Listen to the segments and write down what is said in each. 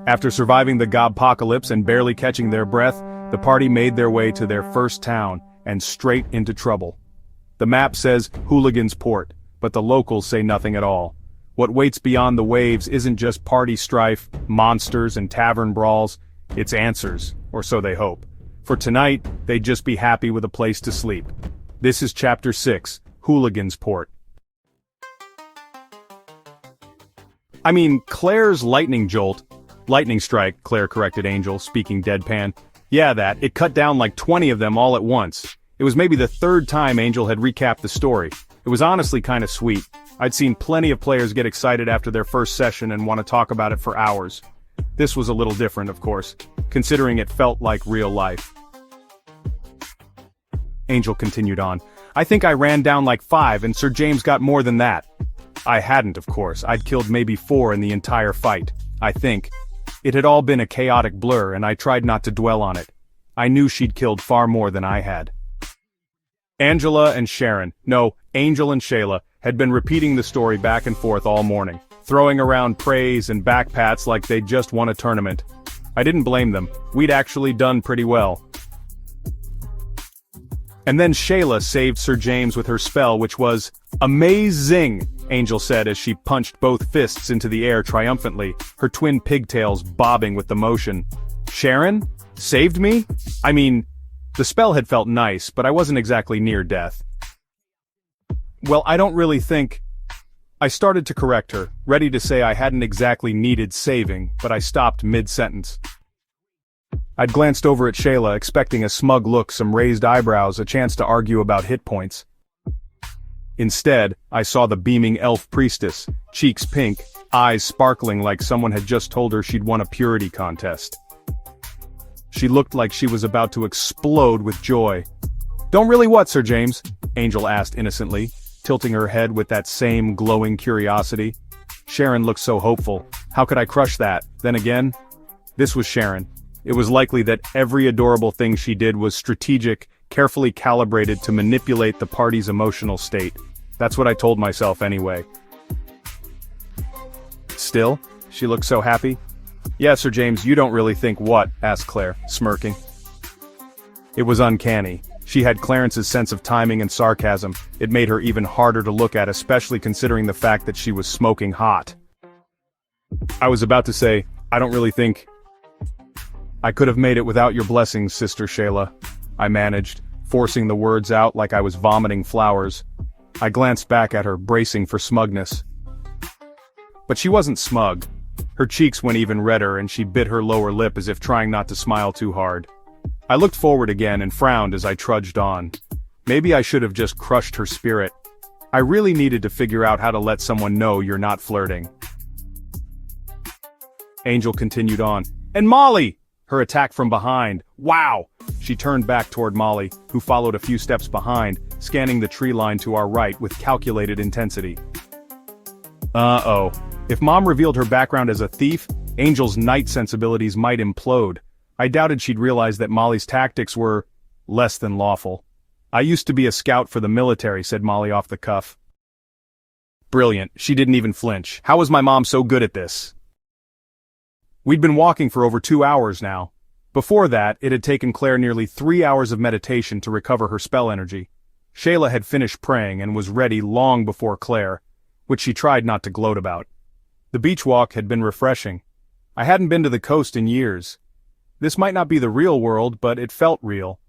After surviving the Gobpocalypse and barely catching their breath, the party made their way to their first town, and straight into trouble. The map says Hooligan's Port, but the locals say nothing at all. What waits beyond the waves isn't just party strife, monsters and tavern brawls, it's answers, or so they hope. For tonight, they'd just be happy with a place to sleep. This is Chapter 6, Hooligan's Port. I mean, Claire's lightning strike, Claire corrected Angel, speaking deadpan. Yeah, it cut down like 20 of them all at once. It was maybe the third time Angel had recapped the story. It was honestly kinda sweet. I'd seen plenty of players get excited after their first session and want to talk about it for hours. This was a little different, of course, considering it felt like real life. Angel continued on. I think I ran down like 5 and Sir James got more than that. I hadn't, of course. I'd killed maybe 4 in the entire fight, I think. It had all been a chaotic blur and I tried not to dwell on it. I knew she'd killed far more than I had. Angel and Shayla, had been repeating the story back and forth all morning, throwing around praise and backpats like they'd just won a tournament. I didn't blame them. We'd actually done pretty well. And then Shayla saved Sir James with her spell, which was amazing, Angel said as she punched both fists into the air triumphantly, her twin pigtails bobbing with the motion. Sharon? Saved me? I mean, the spell had felt nice, but I wasn't exactly near death. Well, I don't really think... I started to correct her, ready to say I hadn't exactly needed saving, but I stopped mid-sentence. I'd glanced over at Shayla, expecting a smug look, some raised eyebrows, a chance to argue about hit points. Instead, I saw the beaming elf priestess, cheeks pink, eyes sparkling like someone had just told her she'd won a purity contest. She looked like she was about to explode with joy. Don't really what, Sir James? Angel asked innocently, tilting her head with that same glowing curiosity. Sharon looked so hopeful. How could I crush that? Then again, this was Sharon. It was likely that every adorable thing she did was strategic, carefully calibrated to manipulate the party's emotional state. That's what I told myself anyway. Still, she looked so happy. Yeah, Sir James, you don't really think what? Asked Claire, smirking. It was uncanny. She had Clarence's sense of timing and sarcasm. It made her even harder to look at, especially considering the fact that she was smoking hot. I was about to say, I don't really think... I could have made it without your blessings, Sister Shayla. I managed, forcing the words out like I was vomiting flowers. I glanced back at her, bracing for smugness. But she wasn't smug. Her cheeks went even redder and she bit her lower lip as if trying not to smile too hard. I looked forward again and frowned as I trudged on. Maybe I should have just crushed her spirit. I really needed to figure out how to let someone know you're not flirting. Angel continued on. And Molly! Her attack from behind. Wow! She turned back toward Molly, who followed a few steps behind, scanning the tree line to our right with calculated intensity. Uh-oh. If Mom revealed her background as a thief, Angel's night sensibilities might implode. I doubted she'd realize that Molly's tactics were less than lawful. I used to be a scout for the military, said Molly off the cuff. Brilliant, she didn't even flinch. How was my mom so good at this? We'd been walking for over 2 hours now. Before that, it had taken Claire nearly 3 hours of meditation to recover her spell energy. Shayla had finished praying and was ready long before Claire, which she tried not to gloat about. The beach walk had been refreshing. I hadn't been to the coast in years. This might not be the real world, but it felt real.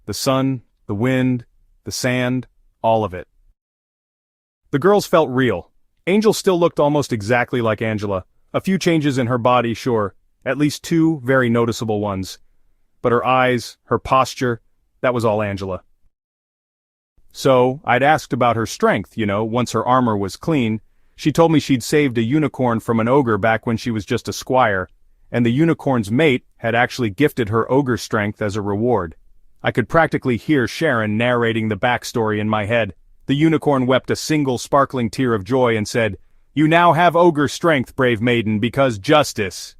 The sun, the wind, the sand, all of it. The girls felt real. Angel still looked almost exactly like Angela. A few changes in her body, sure, at least 2 very noticeable ones. But her eyes, her posture, that was all Angela. So, I'd asked about her strength, once her armor was clean. She told me she'd saved a unicorn from an ogre back when she was just a squire, and the unicorn's mate had actually gifted her ogre strength as a reward. I could practically hear Sharon narrating the backstory in my head. The unicorn wept a single sparkling tear of joy and said, "You now have ogre strength, brave maiden, because justice."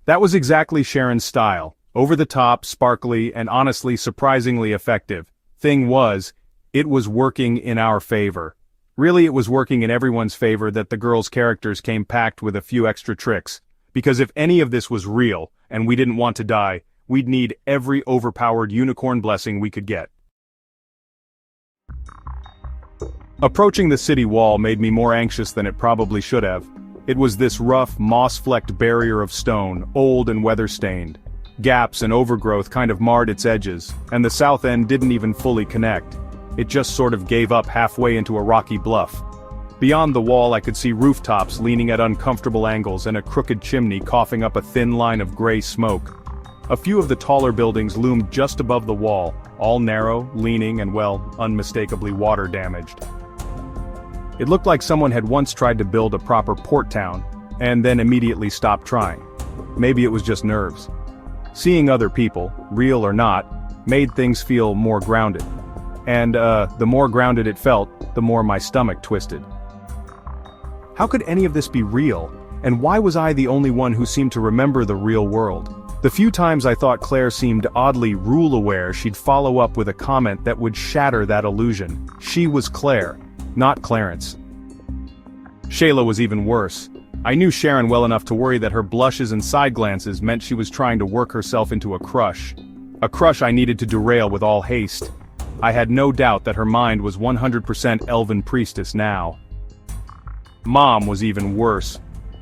That was exactly Sharon's style. Over the top, sparkly, and honestly surprisingly effective. Thing was, it was working in our favor. Really, it was working in everyone's favor that the girls' characters came packed with a few extra tricks, because if any of this was real, and we didn't want to die, we'd need every overpowered unicorn blessing we could get. Approaching the city wall made me more anxious than it probably should have. It was this rough, moss-flecked barrier of stone, old and weather-stained. Gaps and overgrowth kind of marred its edges, and the south end didn't even fully connect. It just sort of gave up halfway into a rocky bluff. Beyond the wall I could see rooftops leaning at uncomfortable angles and a crooked chimney coughing up a thin line of gray smoke. A few of the taller buildings loomed just above the wall, all narrow, leaning and unmistakably water-damaged. It looked like someone had once tried to build a proper port town, and then immediately stopped trying. Maybe it was just nerves. Seeing other people, real or not, made things feel more grounded. And, the more grounded it felt, the more my stomach twisted. How could any of this be real, and why was I the only one who seemed to remember the real world? The few times I thought Claire seemed oddly rule-aware, she'd follow up with a comment that would shatter that illusion. She was Claire, not Clarence. Shayla was even worse. I knew Sharon well enough to worry that her blushes and side glances meant she was trying to work herself into a crush. A crush I needed to derail with all haste. I had no doubt that her mind was 100% elven priestess now. Mom was even worse.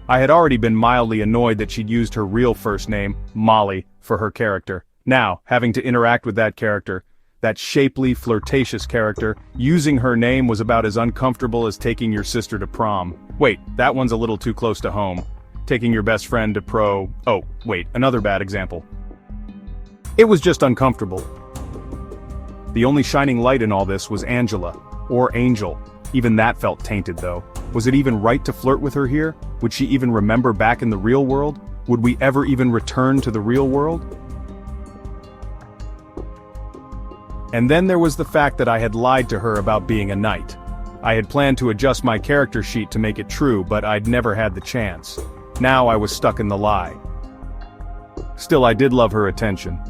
I had already been mildly annoyed that she'd used her real first name, Molly, for her character. Now, having to interact with that character, that shapely, flirtatious character, using her name was about as uncomfortable as taking your sister to prom. Wait, that one's a little too close to home. Taking your best friend to oh, wait, another bad example. It was just uncomfortable. The only shining light in all this was Angela, or Angel. Even that felt tainted though. Was it even right to flirt with her here? Would she even remember back in the real world? Would we ever even return to the real world? And then there was the fact that I had lied to her about being a knight. I had planned to adjust my character sheet to make it true, but I'd never had the chance. Now I was stuck in the lie. Still, I did love her attention.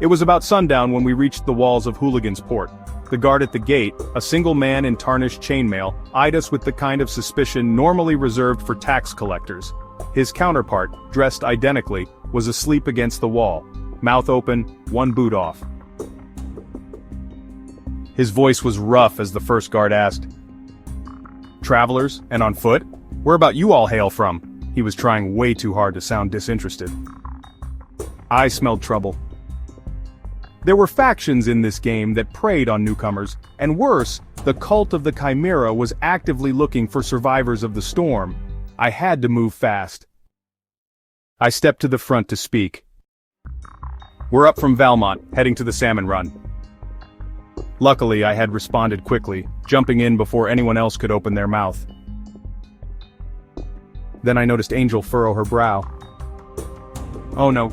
It was about sundown when we reached the walls of Hooligan's port. The guard at the gate, a single man in tarnished chainmail, eyed us with the kind of suspicion normally reserved for tax collectors. His counterpart, dressed identically, was asleep against the wall, mouth open, one boot off. His voice was rough as the first guard asked, "Travelers, and on foot? Where about you all hail from?" He was trying way too hard to sound disinterested. I smelled trouble. There were factions in this game that preyed on newcomers, and worse, the cult of the Chimera was actively looking for survivors of the storm. I had to move fast. I stepped to the front to speak. "We're up from Valmont, heading to the Salmon Run." Luckily, I had responded quickly, jumping in before anyone else could open their mouth. Then I noticed Angel furrow her brow. Oh no.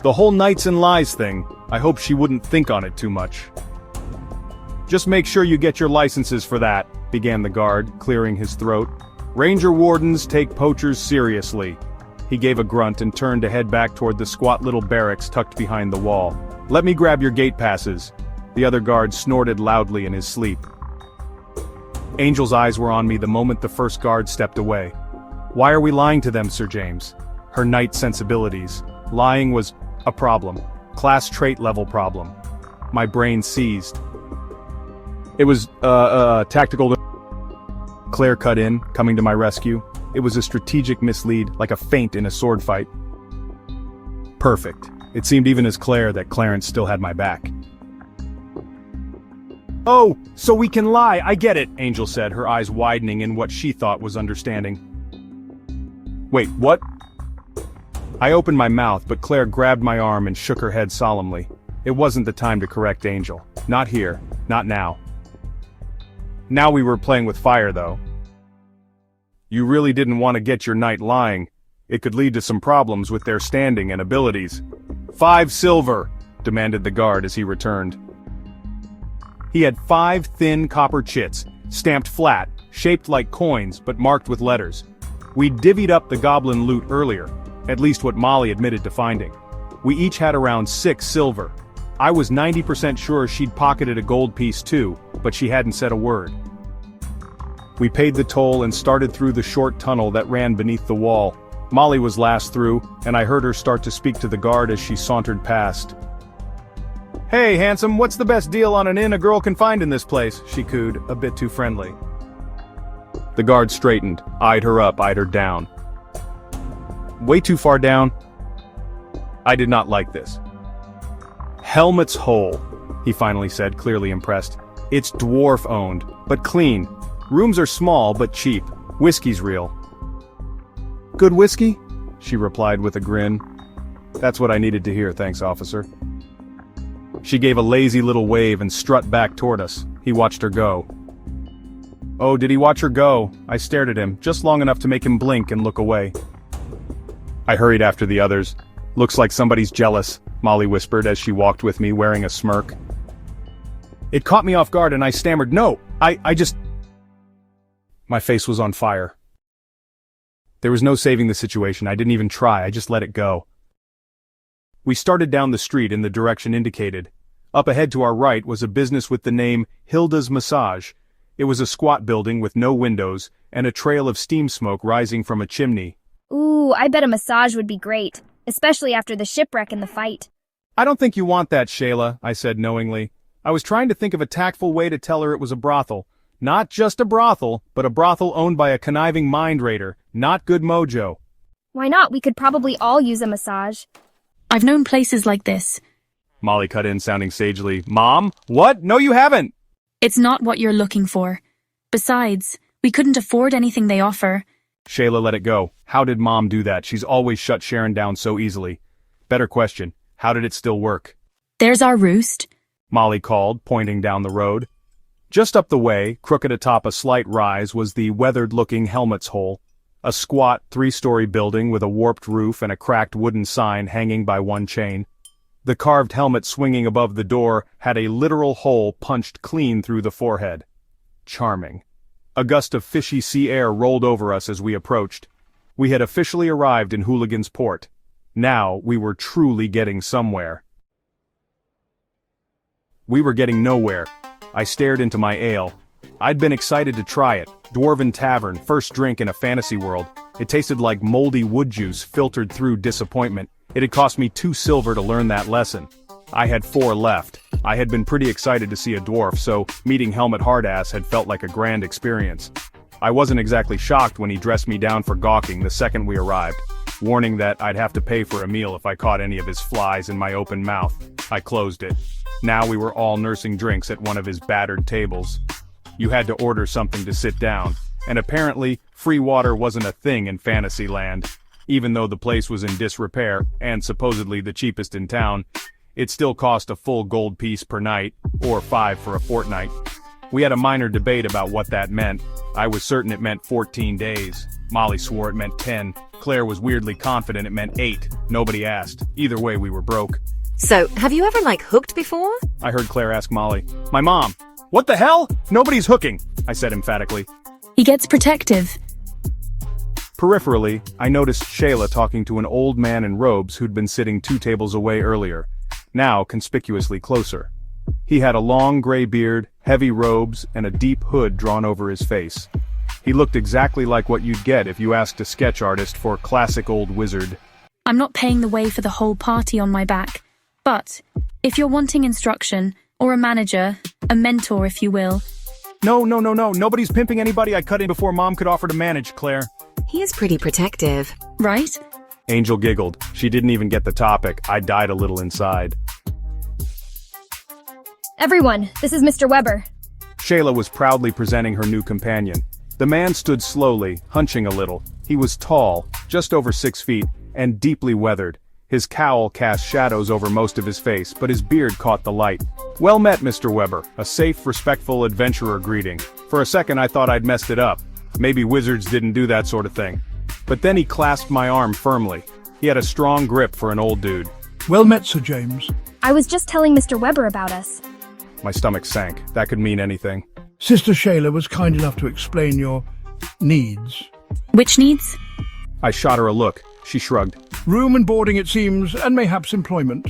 The whole Knights and Lies thing, I hoped she wouldn't think on it too much. "Just make sure you get your licenses for that," began the guard, clearing his throat. "Ranger wardens take poachers seriously." He gave a grunt and turned to head back toward the squat little barracks tucked behind the wall. "Let me grab your gate passes." The other guard snorted loudly in his sleep. Angel's eyes were on me the moment the first guard stepped away. "Why are we lying to them, Sir James?" Her knight sensibilities. Lying was a problem. Class trait level problem. My brain seized. It was, tactical. Claire cut in, coming to my rescue. It was a strategic mislead, like a feint in a sword fight. Perfect. It seemed even as Claire that Clarence still had my back. "Oh, so we can lie, I get it," Angel said, her eyes widening in what she thought was understanding. "Wait, what?" I opened my mouth, but Claire grabbed my arm and shook her head solemnly. It wasn't the time to correct Angel. Not here, not now. Now we were playing with fire though. "You really didn't want to get your knight lying. It could lead to some problems with their standing and abilities." "5 silver, demanded the guard as he returned. He had 5 thin copper chits, stamped flat, shaped like coins but marked with letters. We'd divvied up the goblin loot earlier, at least what Molly admitted to finding. We each had around 6 silver. I was 90% sure she'd pocketed a gold piece too, but she hadn't said a word. We paid the toll and started through the short tunnel that ran beneath the wall. Molly was last through, and I heard her start to speak to the guard as she sauntered past. "Hey, handsome, what's the best deal on an inn a girl can find in this place?" she cooed, a bit too friendly. The guard straightened, eyed her up, eyed her down. Way too far down. I did not like this. "Helmet's Hole," he finally said, clearly impressed. "It's dwarf-owned, but clean. Rooms are small, but cheap. Whiskey's real." "Good whiskey?" she replied with a grin. "That's what I needed to hear, thanks, officer." She gave a lazy little wave and strut back toward us. He watched her go. Oh, did he watch her go? I stared at him, just long enough to make him blink and look away. I hurried after the others. "Looks like somebody's jealous," Molly whispered as she walked with me, wearing a smirk. It caught me off guard and I stammered, "No, I just..." My face was on fire. There was no saving the situation. I didn't even try, I just let it go. We started down the street in the direction indicated. Up ahead to our right was a business with the name Hilda's Massage. It was a squat building with no windows, and a trail of steam smoke rising from a chimney. Ooh, I bet a massage would be great, especially after the shipwreck and the fight. "I don't think you want that, Shayla," I said knowingly. I was trying to think of a tactful way to tell her it was a brothel. Not just a brothel, but a brothel owned by a conniving mind raider. Not good mojo. Why not? We could probably all use a massage. I've known places like this. Molly cut in, sounding sagely. "Mom? What? No, you haven't!" It's not what you're looking for. Besides, we couldn't afford anything they offer. Shayla let it go. How did Mom do that? She's always shut Sharon down so easily. Better question, how did it still work? There's our roost, Molly called, pointing down the road. Just up the way, crooked atop a slight rise, was the weathered-looking Helmet's Hole. A squat, 3-story building with a warped roof and a cracked wooden sign hanging by one chain. The carved helmet swinging above the door had a literal hole punched clean through the forehead. Charming. A gust of fishy sea air rolled over us as we approached. We had officially arrived in Hooligan's port. Now we were truly getting somewhere. We were getting nowhere. I stared into my ale. I'd been excited to try it. Dwarven Tavern, first drink in a fantasy world. It tasted like moldy wood juice filtered through disappointment. It had cost me 2 silver to learn that lesson. I had 4 left. I had been pretty excited to see a dwarf, so meeting Helmet Hardass had felt like a grand experience. I wasn't exactly shocked when he dressed me down for gawking the second we arrived, warning that I'd have to pay for a meal if I caught any of his flies in my open mouth. I closed it. Now we were all nursing drinks at one of his battered tables. You had to order something to sit down, and apparently, free water wasn't a thing in Fantasyland. Even though the place was in disrepair, and supposedly the cheapest in town, it still cost a full gold piece per night, or 5 for a fortnight. We had a minor debate about what that meant. I was certain it meant 14 days. Molly swore it meant 10. Claire was weirdly confident it meant 8. Nobody asked. Either way, we were broke. So, have you ever, hooked before? I heard Claire ask Molly. My mom. "What the hell? Nobody's hooking," I said emphatically. He gets protective. Peripherally, I noticed Shayla talking to an old man in robes who'd been sitting 2 tables away earlier, now conspicuously closer. He had a long gray beard, heavy robes, and a deep hood drawn over his face. He looked exactly like what you'd get if you asked a sketch artist for classic old wizard. I'm not paying the way for the whole party on my back. But, if you're wanting instruction, or a manager, a mentor if you will. No, nobody's pimping anybody. I cut in before Mom could offer to manage, Claire. He is pretty protective. Right? Angel giggled. She didn't even get the topic. I died a little inside. Everyone, this is Mr. Weber. Shayla was proudly presenting her new companion. The man stood slowly, hunching a little. He was tall, just over 6 feet, and deeply weathered. His cowl cast shadows over most of his face, but his beard caught the light. "Well met, Mr. Weber," a safe, respectful adventurer greeting. For a second I thought I'd messed it up. Maybe wizards didn't do that sort of thing. But then he clasped my arm firmly. He had a strong grip for an old dude. "Well met, Sir James." I was just telling Mr. Weber about us. My stomach sank. That could mean anything. Sister Shayla was kind enough to explain your needs. Which needs? I shot her a look. She shrugged. "Room and boarding, it seems, and mayhaps employment."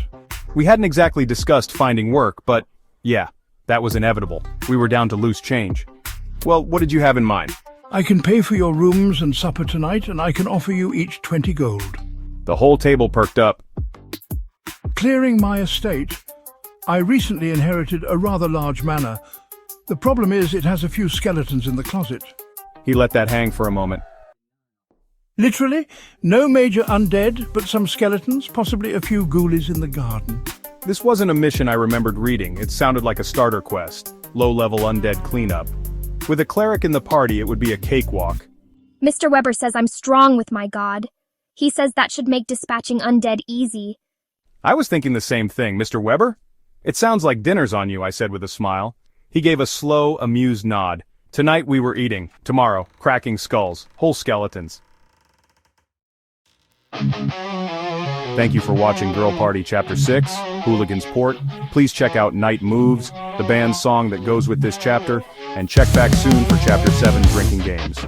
We hadn't exactly discussed finding work, but yeah, that was inevitable. We were down to loose change. Well, what did you have in mind? I can pay for your rooms and supper tonight, and I can offer you each 20 gold. The whole table perked up. Clearing my estate, I recently inherited a rather large manor. The problem is it has a few skeletons in the closet. He let that hang for a moment. Literally, no major undead, but some skeletons, possibly a few ghoulies in the garden. This wasn't a mission I remembered reading. It sounded like a starter quest. Low-level undead cleanup. With a cleric in the party, it would be a cakewalk. Mr. Weber says I'm strong with my god. He says that should make dispatching undead easy. I was thinking the same thing, Mr. Weber. It sounds like dinner's on you, I said with a smile. He gave a slow, amused nod. Tonight we were eating. Tomorrow, cracking skulls. Whole skeletons. Thank you for watching Girl Party Chapter 6, Hooligan's Port. Please check out Night Moves, the band's song that goes with this chapter, and check back soon for Chapter 7, Drinking Games.